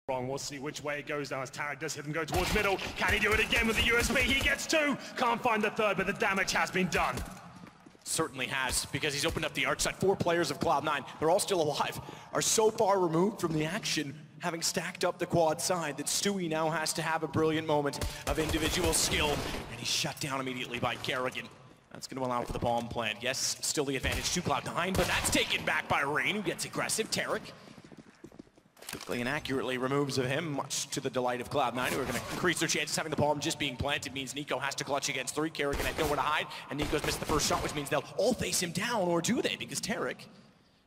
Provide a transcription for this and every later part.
Wrong. We'll see which way it goes now as Tarek does hit him go towards middle. Can he do it again with the USB? He gets two. Can't find the third, but the damage has been done. Certainly has, because he's opened up the arch side. 4 players of Cloud9, they're all still alive, are so far removed from the action, having stacked up the quad side, that Stewie now has to have a brilliant moment of individual skill, and he's shut down immediately by Kerrigan. That's going to allow for the bomb plant. Yes, still the advantage to Cloud9, but that's taken back by Rain, who gets aggressive. Tarek quickly and accurately removes of him, much to the delight of Cloud9, who are going to increase their chances. Having the bomb just being planted means Nico has to clutch against 3. Kerrigan had nowhere to hide, and Nico's missed the first shot, which means they'll all face him down, or do they? Because Tarek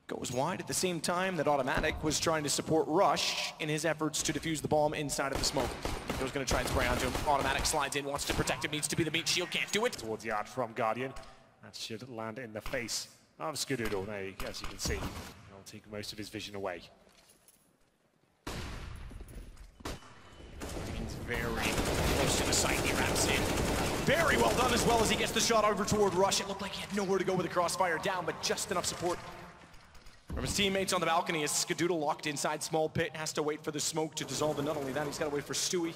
goes wide at the same time that Automatic was trying to support Rush in his efforts to defuse the bomb inside of the smoke. Nico's going to try and spray onto him. Automatic slides in, wants to protect him, needs to be the meat shield, can't do it. Towards the arch from Guardian. That should land in the face of Skadoodle. There, as you can see, he'll take most of his vision away. Very close to the site, he wraps in. Very well done, as well as he gets the shot over toward Rush. It looked like he had nowhere to go with the crossfire down, but just enough support from his teammates on the balcony as Skadoodle locked inside small pit, has to wait for the smoke to dissolve, and not only that, he's got to wait for Stewie.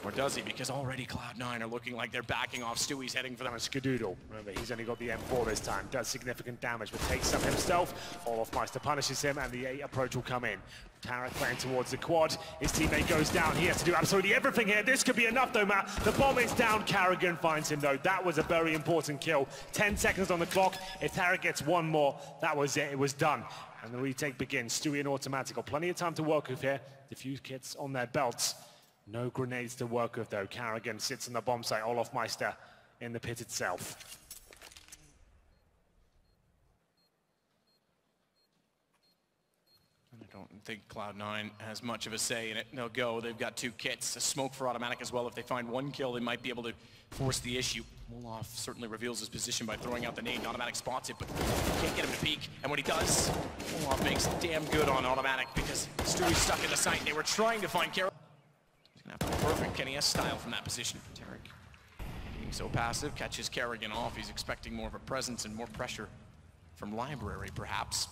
Or does he? Because already Cloud9 are looking like they're backing off. Stewie's heading for them. Skadoodle, remember, he's only got the M4 this time, does significant damage, but takes some himself. Olofmeister punishes him, and the A approach will come in. Tarek playing towards the quad. His teammate goes down. He has to do absolutely everything here. This could be enough, though, Matt. The bomb is down. Kerrigan finds him, though. That was a very important kill. 10 seconds on the clock. If Tarek gets one more, that was it. It was done. And the retake begins. Stewie and Automatic got plenty of time to work with here. The few kits on their belts. No grenades to work with, though. Kerrigan sits on the bomb site. Olofmeister in the pit itself. I don't think Cloud9 has much of a say in it. They'll go. They've got 2 kits. A smoke for Automatic as well. If they find 1 kill, they might be able to force the issue. Wolof certainly reveals his position by throwing out the nade. Automatic spots it, but can't get him to peek. And when he does, Wolof makes damn good on Automatic because Stewie's stuck in the site. They were trying to find Carol. He's going to have to be perfect Kenny S style from that position. Tarek being so passive, catches Kerrigan off. He's expecting more of a presence and more pressure from Library, perhaps.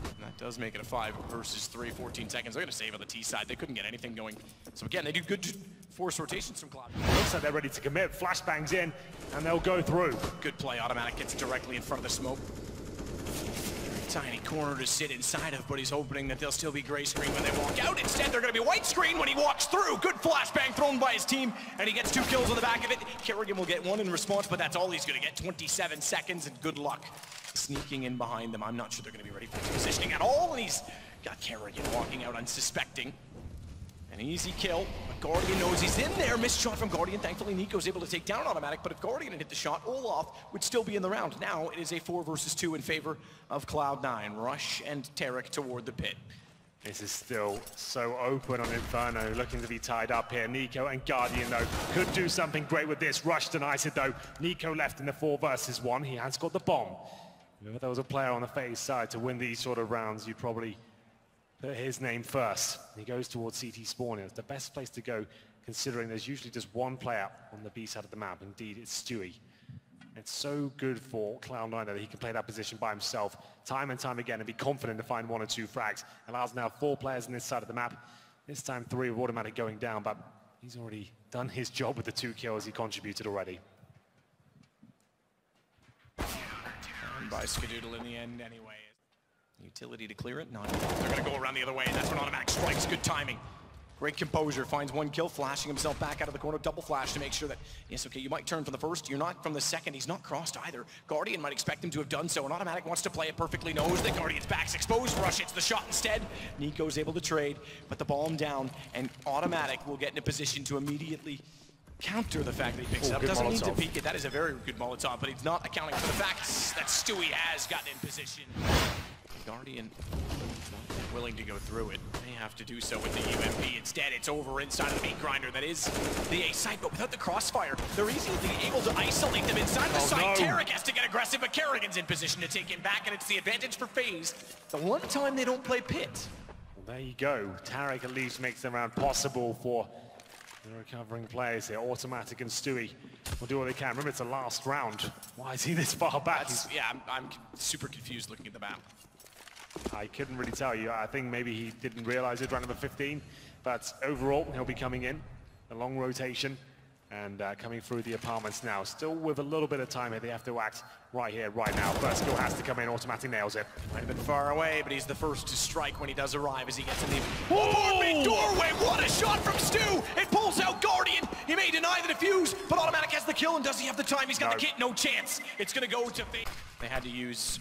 And that does make it a 5 versus 3, 14 seconds. They're going to save on the T side. They couldn't get anything going. So again, they do good force rotations from Cloud. Looks like they're ready to commit. Flashbangs in, and they'll go through. Good play. Automatic gets directly in front of the smoke. Tiny corner to sit inside of, but he's hoping that they'll still be gray screen when they walk out. Instead, they're going to be white screen when he walks through. Good flashbang thrown by his team, and he gets 2 kills on the back of it. Kerrigan will get 1 in response, but that's all he's going to get. 27 seconds, and good luck sneaking in behind them. I'm not sure they're going to be ready for his positioning at all, and he's got Kerrigan walking out unsuspecting. An easy kill, but Guardian knows he's in there. Missed shot from Guardian. Thankfully, Nico's able to take down Automatic, but if Guardian had hit the shot, Olof would still be in the round. Now, it is a 4 versus 2 in favor of Cloud9. Rush and Tarek toward the pit. This is still so open on Inferno, looking to be tied up here. Nico and Guardian, though, could do something great with this. Rush denies it, though. Nico left in the 4 versus 1. He has got the bomb. If there was a player on the FaZe side to win these sort of rounds, you'd probably put his name first. He goes towards CT spawning. It's the best place to go, considering there's usually just 1 player on the B side of the map. Indeed, it's Stewie. It's so good for Cloud9 that he can play that position by himself time and time again and be confident to find 1 or 2 frags. Allows now 4 players on this side of the map. This time 3 with Automatic going down, but he's already done his job with the 2 kills he contributed already. And by Skadoodle in the end anyway. Utility to clear it? Not. They're going to go around the other way, and that's when Automatic strikes. Good timing. Great composure. Finds 1 kill, flashing himself back out of the corner. Double flash to make sure that, yes, okay, you might turn from the first. You're not from the second. He's not crossed either. Guardian might expect him to have done so, and Automatic wants to play it perfectly. Knows that Guardian's back's exposed. Rush hits the shot instead. Nico's able to trade, but the bomb down, and Automatic will get in a position to immediately counter the fact that he picks it up. Doesn't need to peek it. That is a very good Molotov, but he's not accounting for the fact that Stewie has gotten in position. Guardian not willing to go through it. They have to do so with the UMP. Instead, it's over inside of the meat grinder. That is the A site, but without the crossfire, they're easily able to isolate them inside the site. No. Tarek has to get aggressive, but Kerrigan's in position to take him back, and it's the advantage for FaZe. The one time they don't play pit. Well, there you go. Tarek at least makes the round possible for the recovering players here. Automatic and Stewie will do what they can. Remember, it's the last round. Why is he this far back? Yeah, I'm super confused looking at the map. I couldn't really tell you. I think maybe he didn't realize it, round number 15. But overall, he'll be coming in, a long rotation, and coming through the apartments now. Still with a little bit of time here, they have to act right here, right now. First skill has to come in, automatic nails it. Might have been far away, but he's the first to strike when he does arrive as he gets in the apartment doorway. What a shot from Stu! It pulls out Guardian. He may deny the defuse, but Automatic has the kill, and does he have the time? He's got the kit, no chance. It's gonna go to FaZe. They had to use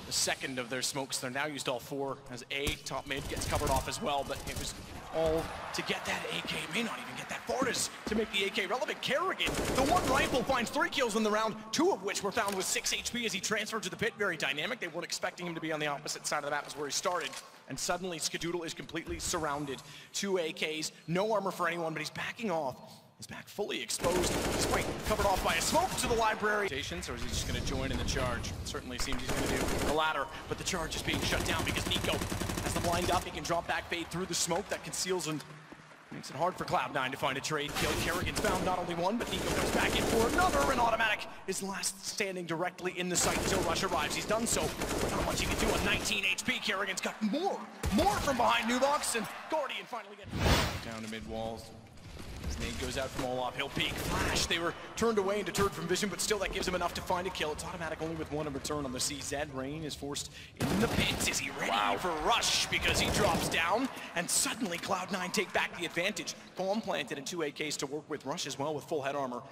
the second of their smokes. They're now used all 4 as A, top mid, gets covered off as well, but it was all to get that AK. May not even get that Fortis to make the AK relevant. Kerrigan, the one rifle, finds 3 kills in the round, 2 of which were found with 6 HP as he transferred to the pit. Very dynamic. They weren't expecting him to be on the opposite side of the map as where he started. And suddenly Skadoodle is completely surrounded. 2 AKs, no armor for anyone, but he's backing off. He's back fully exposed, despite covered off by a smoke to the library. Or is he just going to join in the charge? It certainly seems he's going to do the latter, but the charge is being shut down because Nico has the blind up. He can drop back fade through the smoke that conceals and makes it hard for Cloud9 to find a trade kill. Kerrigan's found not only 1, but Nico comes back in for another, and Automatic is last standing directly in the site until Rush arrives. He's done so, but not much he can do on 19 HP. Kerrigan's got more from behind Nubox, and Guardian finally gets down to mid walls. His nade goes out from Olaf, he'll peek, flash. They were turned away and deterred from vision, but still that gives him enough to find a kill. It's Automatic only with 1 in return on the CZ. Rain is forced in the pits. Is he ready for Rush? Because he drops down, and suddenly Cloud9 take back the advantage. Bomb planted and 2 AKs to work with. Rush as well with full head armor,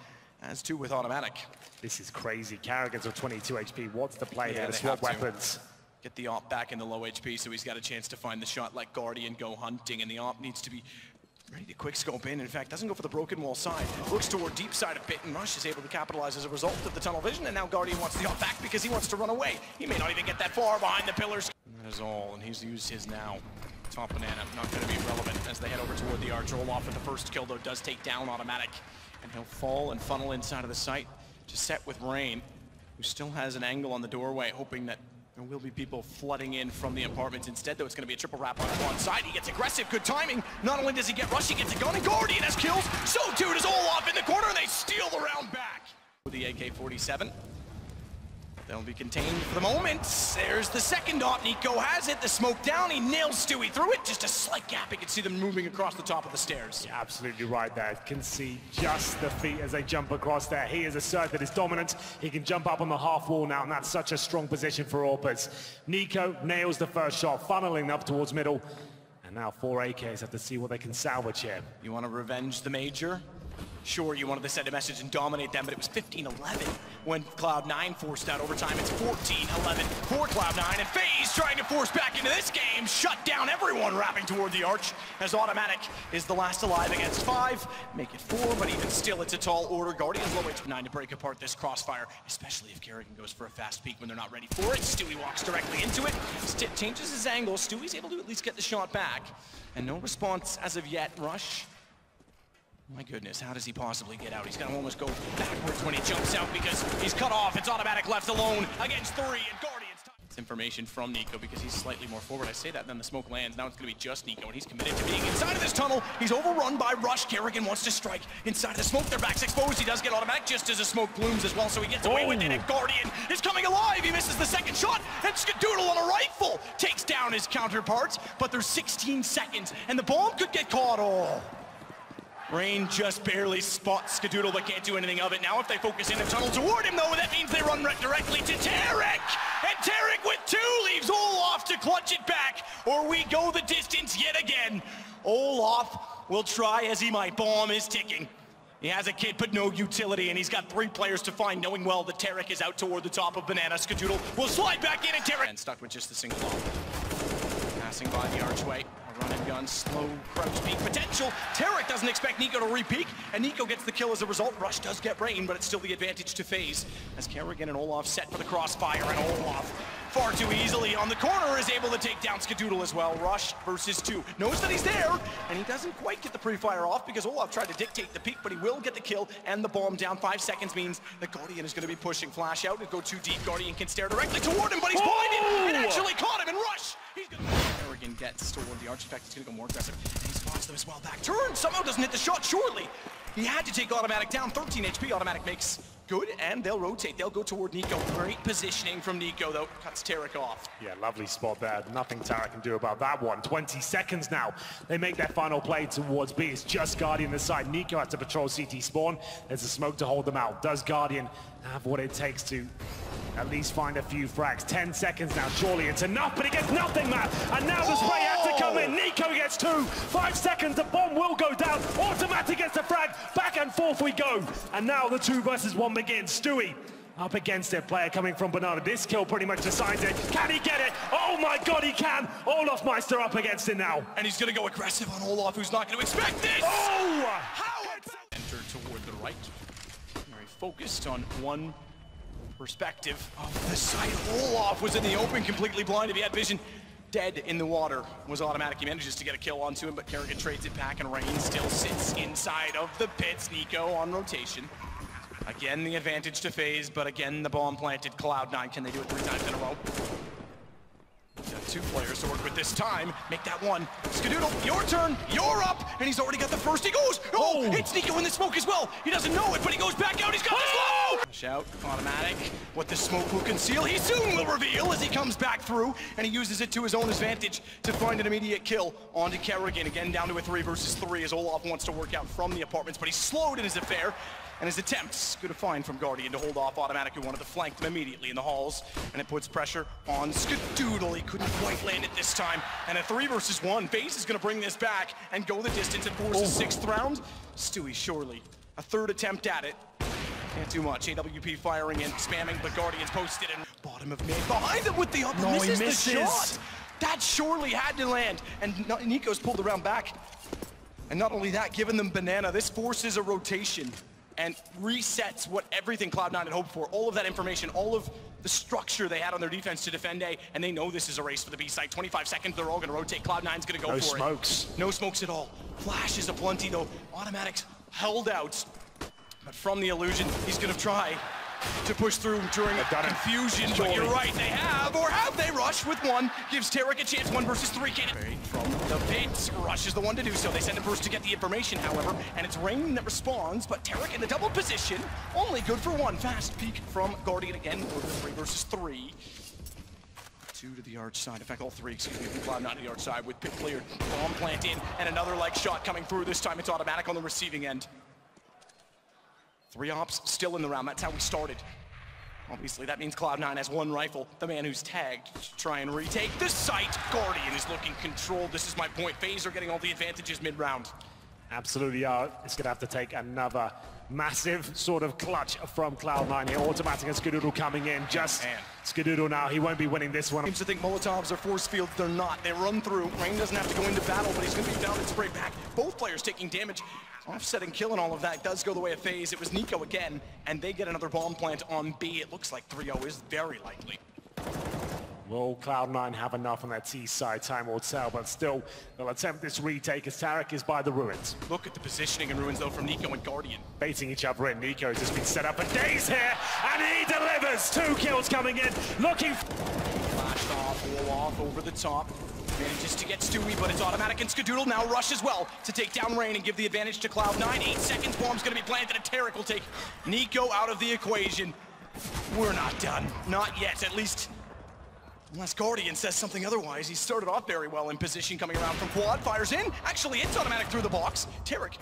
as 2 with Automatic. This is crazy. Kerrigan's with 22 HP. What's the play there to swap weapons? Get the op back in the low HP, so he's got a chance to find the shot like Guardian, go hunting, and the op needs to be ready to quick scope in. In fact, doesn't go for the broken wall side. Looks toward deep side of pit, and Rush is able to capitalize as a result of the tunnel vision, and now Guardian wants the op back because he wants to run away. He may not even get that far behind the pillars. And that is all, and he's used his now. Top banana, not going to be relevant as they head over toward the arch. Olaf with the first kill, though, does take down Automatic, and he'll fall and funnel inside of the site to set with Rain, who still has an angle on the doorway, hoping that there will be people flooding in from the apartments. Instead, though, it's going to be a triple wrap on one side. He gets aggressive, good timing. Not only does he get Rush, he gets a gun, and Guardian has kills. So too does Olaf in the corner, and they steal the round back. With the AK-47. They'll be contained for the moment. There's the second op. Nico has it. The smoke down. He nails Stewie through it. Just a slight gap. You can see them moving across the top of the stairs. Yeah, absolutely right there. Can see just the feet as they jump across there. He has asserted his dominance. He can jump up on the half wall now, and that's such a strong position for Orpers. Nico nails the first shot, funneling up towards middle. And now 4 AKs have to see what they can salvage here. You want to revenge the major? Sure, you wanted to send a message and dominate them, but it was 15-11 when Cloud9 forced out overtime. It's 14-11 for Cloud9, and FaZe trying to force back into this game, shut down everyone wrapping toward the arch, as Automatic is the last alive against 5. Make it 4, but even still, it's a tall order. Guardians low H9 to break apart this crossfire, especially if Kerrigan goes for a fast peek when they're not ready for it. Stewie walks directly into it, changes his angle. Stewie's able to at least get the shot back, and no response as of yet. Rush. My goodness, how does he possibly get out? He's gonna almost go backwards when he jumps out because he's cut off. It's Automatic left alone against 3, and Guardians. It's information from Nico because he's slightly more forward. I say that, and then the smoke lands. Now it's gonna be just Nico, and he's committed to being inside of this tunnel. He's overrun by Rush. Kerrigan wants to strike inside of the smoke. Their back's exposed. He does get Automatic just as the smoke blooms as well, so he gets away with it. And Guardian is coming alive. He misses the second shot, and Skadoodle on a rifle takes down his counterparts, but there's 16 seconds, and the bomb could get caught. Rain just barely spots Skadoodle, but can't do anything of it. Now if they focus in the tunnel toward him, though, that means they run directly to Tarek! And Tarek with 2 leaves Olaf to clutch it back, or we go the distance yet again. Olaf will try as he might. Bomb is ticking. He has a kid, but no utility, and he's got 3 players to find, knowing well that Tarek is out toward the top of Banana. Skadoodle will slide back in, and Tarek... And stuck with just a single off. Passing by the archway. Run and gun, slow crouch peek potential. Tarek doesn't expect Nico to re-peek, and Nico gets the kill as a result. Rush does get Rain, but it's still the advantage to FaZe, as Kerrigan and Olaf set for the crossfire, and Olaf, far too easily on the corner, is able to take down Skadoodle as well. Rush versus 2. Knows that he's there, and he doesn't quite get the pre-fire off because Olaf tried to dictate the peek, but he will get the kill and the bomb down. 5 seconds means the Guardian is going to be pushing. Flash out and go too deep. Guardian can stare directly toward him, but he's blinded. It actually caught him, and Rush Kerrigan gets toward the arch. In fact, he's going to go more aggressive. And he spots them as well. Back turn. Somehow doesn't hit the shot. Surely. He had to take automatic down. 13 HP. Automatic makes good, and they'll rotate. They'll go toward Nico. Great positioning from Nico, though. Cuts Tarek off. Yeah, lovely spot there. Nothing Tarek can do about that one. 20 seconds now. They make their final play towards B. It's just Guardian this side. Nico has to patrol CT spawn. There's a smoke to hold them out. Does Guardian have what it takes to at least find a few frags? 10 seconds now. Surely it's enough, but he gets nothing, man. And now the spray has to come in. Nico gets 2. 5 seconds. The bomb will go down. Automatic gets the frag. Back and forth we go. And now the 2 versus 1 begins. Stewie up against it. Player coming from Banana. This kill pretty much decides it. Can he get it? Oh my God, he can. Olaf Meister up against it now. And he's going to go aggressive on Olaf, who's not going to expect this. Oh! How enter toward the right. Very focused on one perspective of the site. Olaf was in the open, completely blind. If he had vision, dead in the water. Was automatic. He manages to get a kill onto him, but Kerrigan trades it back, and Rain still sits inside of the pits. Nico on rotation. Again, the advantage to FaZe, but again, the bomb planted. Cloud9, can they do it 3 times in a row? Got 2 players to work with this time. Make that 1. Skadoodle, your turn, you're up, and he's already got the first. He goes, oh, hits Nico in the smoke as well. He doesn't know it, but he goes back out. He's got the slow. Shout, automatic. What the smoke will conceal, he soon will reveal as he comes back through, and he uses it to his own advantage to find an immediate kill onto Kerrigan. Again, down to a 3 versus 3 as Olaf wants to work out from the apartments, but he's slowed in his affair. And his attempts, good to find from Guardian to hold off automatic, who wanted to flank them immediately in the halls. And it puts pressure on Skadoodle. He couldn't quite land it this time. And a 3 versus 1. FaZe is going to bring this back and go the distance and force the 6th round. Stewie, surely a 3rd attempt at it. Can't do much. AWP firing in, spamming, but Guardian's posted in. Bottom of mid. Behind him with the up. No, misses he misses the shot. That surely had to land. And Nico's pulled the round back. And not only that, giving them banana, this forces a rotation and resets what everything Cloud9 had hoped for. All of that information, all of the structure they had on their defense to defend A, and they know this is a race for the B side. 25 seconds, they're all gonna rotate. Cloud9's gonna go for it. No smokes. No smokes at all. Flashes aplenty though. Automatics held out. But from the illusion, he's gonna try to push through during confusion, but you're right, they have, or have they? Rush with 1, gives Tarek a chance, 1 versus 3, from the pits, Rush is the one to do so. They send him first to get the information, however, and it's Rain that responds, but Tarek in the double position, only good for 1. Fast peek from Guardian again for the 3 versus 3. 2 to the arch side, in fact all 3, excuse me, from Cloud9 to the arch side with pit cleared. Bomb plant in, and another leg shot coming through. This time it's automatic on the receiving end. 3 ops still in the round, that's how we started. Obviously, that means Cloud9 has 1 rifle. The man who's tagged to try and retake the site. Guardian is looking controlled. This is my point. FaZe are getting all the advantages mid-round. Absolutely are. It's going to have to take another massive sort of clutch from Cloud9 here. Automatic and Skadoodle coming in. Just Skadoodle now. He won't be winning this one. Seems to think Molotovs are force fields. They're not. They run through. Rain doesn't have to go into battle, but he's going to be found and sprayed back. Both players taking damage. Offsetting kill and all of that does go the way of FaZe. It was Nico again, and they get another bomb plant on B. It looks like 3-0 is very likely. Will Cloud9 have enough on that T side? Time will tell, but still, they'll attempt this retake as Tarek is by the ruins. Look at the positioning in ruins, though, from Nico and Guardian. Baiting each other in. Nico has just been set up for days here, and he delivers! 2 kills coming in, looking... Flashed off, wall off, over the top. Manages to get Stewie, but it's automatic, and Skadoodle now Rush as well to take down Rain and give the advantage to Cloud9. 8 seconds, bomb's gonna be planted, and Tarek will take Nico out of the equation. We're not done, not yet, at least. Unless Guardian says something otherwise. He started off very well in position, coming around from quad, fires in. Actually, it's automatic through the box. Tarek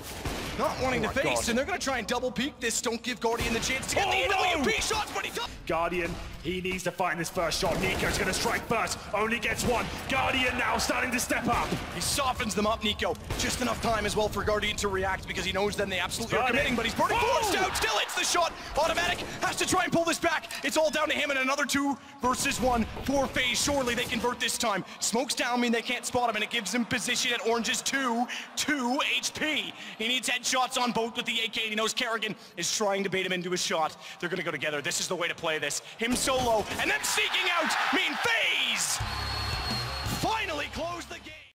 not wanting to face, and they're gonna try and double peek this. Don't give Guardian the chance to get the AWP shots, but he does. Guardian, he needs to find this first shot. Nico's gonna strike first, only gets 1. Guardian now starting to step up. He softens them up, Nico. Just enough time as well for Guardian to react because he knows then they absolutely are committing, but he's burning forced out. Still hits the shot. Automatic has to try and pull this back. It's all down to him, and another 2 versus 1 for FaZe. Surely they convert this time. Smokes down mean they can't spot him, and it gives him position at Orange's 2 HP. He needs headshots on both with the AK, and he knows Kerrigan is trying to bait him into a shot. They're gonna go together. This is the way to play this. Him solo, and them seeking out mean FaZe finally close the game.